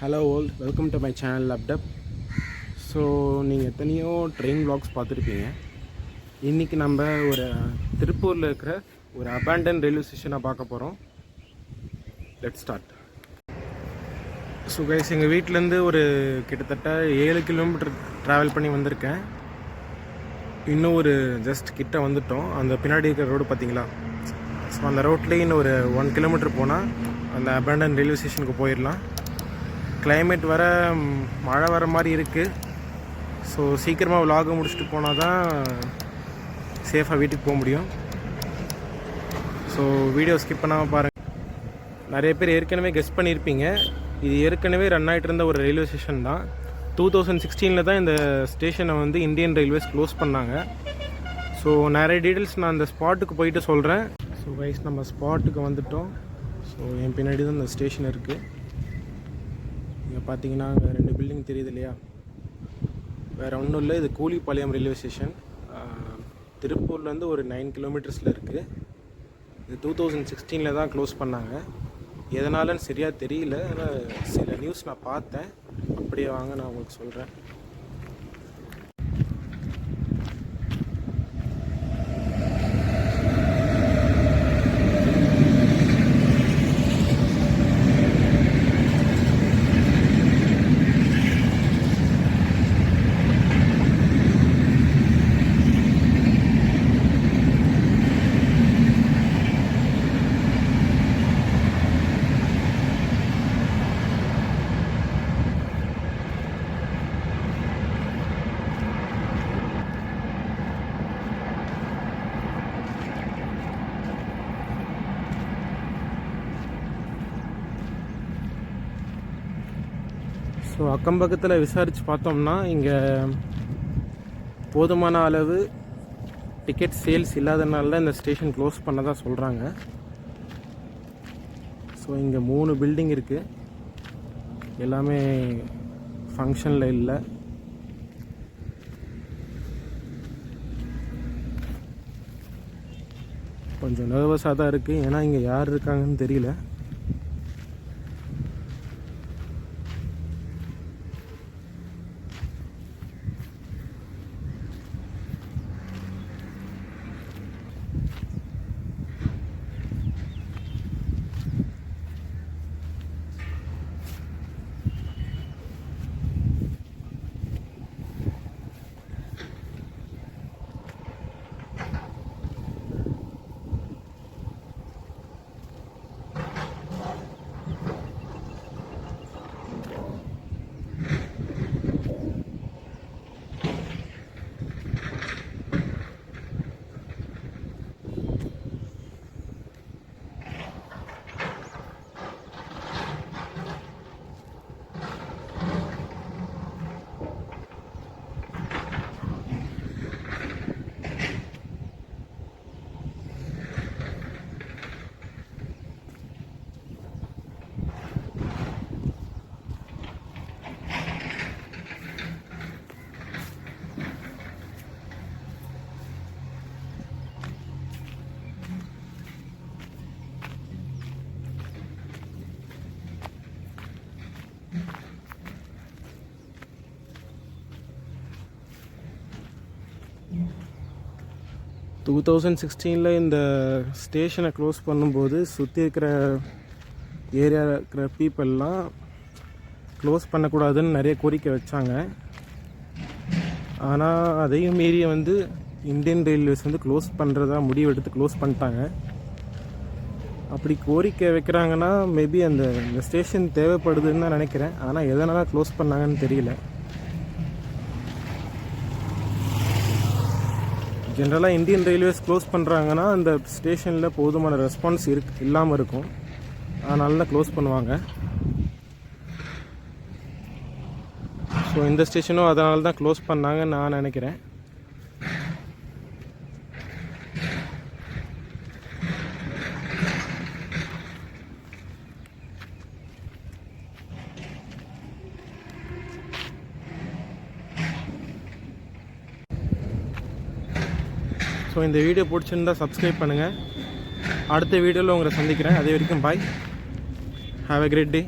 Hello old, welcome to my channel laptop. So நீங்கள் எத்தனையோ train vlogs பார்த்துருப்பீங்க. இன்றைக்கி நம்ம ஒரு திருப்பூரில் இருக்கிற ஒரு அபேண்டன் ரயில்வே ஸ்டேஷனை பார்க்க போகிறோம். Let's start. ஸோ கைஸ், எங்கள் வீட்டிலேருந்து ஒரு கிட்டத்தட்ட 7 கிலோமீட்டர் ட்ராவல் பண்ணி வந்திருக்கேன். இன்னும் ஒரு ஜஸ்ட் கிட்ட வந்துட்டோம். அந்த பின்னாடி இருக்கிற ரோடு பார்த்தீங்களா? ஸோ அந்த ரோட்லேயே இன்னும் ஒரு 1 கிலோமீட்டர் போனால் அந்த அபேண்டன் ரயில்வே ஸ்டேஷனுக்கு போயிடலாம். கிளைமேட் வர மழை வர மாதிரி இருக்குது. ஸோ சீக்கிரமாக விலாக முடிச்சுட்டு போனால் தான் சேஃபாக வீட்டுக்கு போக முடியும். ஸோ வீடியோ ஸ்கிப் பண்ணாமல் பாருங்கள். நிறைய பேர் ஏற்கனவே கெஸ் பண்ணியிருப்பீங்க, இது ஏற்கனவே ரன் ஆகிட்டு இருந்த ஒரு ரயில்வே ஸ்டேஷன் தான். 2016 தான் இந்த ஸ்டேஷனை வந்து இந்தியன் ரயில்வேஸ் க்ளோஸ் பண்ணாங்க. ஸோ நிறைய டீட்டெயில்ஸ் நான் அந்த ஸ்பாட்டுக்கு போயிட்டு சொல்கிறேன். ஸோ வைஸ் நம்ம ஸ்பாட்டுக்கு வந்துவிட்டோம். ஸோ என் பின்னாடி தான் இந்த ஸ்டேஷன் இருக்குது. இங்கே பார்த்தீங்கன்னா அங்கே 2 பில்டிங் தெரியுது இல்லையா? வேறு ஒன்றும் இல்லை, இது கூலிப்பாளையம் ரயில்வே ஸ்டேஷன். திருப்பூர்லேருந்து ஒரு 9 கிலோமீட்டர்ஸில் இருக்குது. இது 2016 தான் க்ளோஸ் பண்ணாங்க. எதனாலன்னு சரியாக தெரியல, ஆனால் சில நியூஸ் நான் பார்த்தேன். அப்படியே வாங்க நான் உங்களுக்கு சொல்கிறேன். ஸோ அக்கம் பக்கத்தில் விசாரித்து பார்த்தோம்னா இங்கே போதுமான அளவு டிக்கெட் சேல்ஸ் இல்லாதனால தான் இந்த ஸ்டேஷன் க்ளோஸ் பண்ணதாக சொல்கிறாங்க. ஸோ இங்கே 3 பில்டிங் இருக்குது, எல்லாமே ஃபங்க்ஷனில் இல்லை. கொஞ்சம் நர்வஸாக தான் இருக்குது, ஏன்னா இங்கே யார் இருக்காங்கன்னு தெரியல. டூ 2016 இந்த ஸ்டேஷனை க்ளோஸ் பண்ணும்போது சுற்றி இருக்கிற ஏரியாவில் இருக்கிற பீப்புளெலாம் க்ளோஸ் பண்ணக்கூடாதுன்னு நிறைய கோரிக்கை வச்சாங்க. ஆனால் அதையும் மீறி வந்து இந்தியன் ரயில்வேஸ் வந்து க்ளோஸ் பண்ணுறதா முடிவு எடுத்து க்ளோஸ் பண்ணிட்டாங்க. அப்படி கோரிக்கை வைக்கிறாங்கன்னா மேபி அந்த ஸ்டேஷன் தேவைப்படுதுன்னு தான் நினைக்கிறேன். ஆனால் எதனால் க்ளோஸ் பண்ணாங்கன்னு தெரியல. ஜென்ரலாக இந்தியன் ரயில்வேஸ் க்ளோஸ் பண்ணுறாங்கன்னா அந்த ஸ்டேஷனில் போதுமான ரெஸ்பான்ஸ் இல்லாமல் இருக்கும், அதனால தான் க்ளோஸ் பண்ணுவாங்க. ஸோ இந்த ஸ்டேஷனும் அதனால தான் க்ளோஸ் பண்ணாங்கன்னு நான் நினைக்கிறேன். ஸோ இந்த வீடியோ பிடிச்சிருந்தா சப்ஸ்கிரைப் பண்ணுங்கள். அடுத்த வீடியோவில் உங்களை சந்திக்கிறேன். அதே வரைக்கும் bye. Have a great day.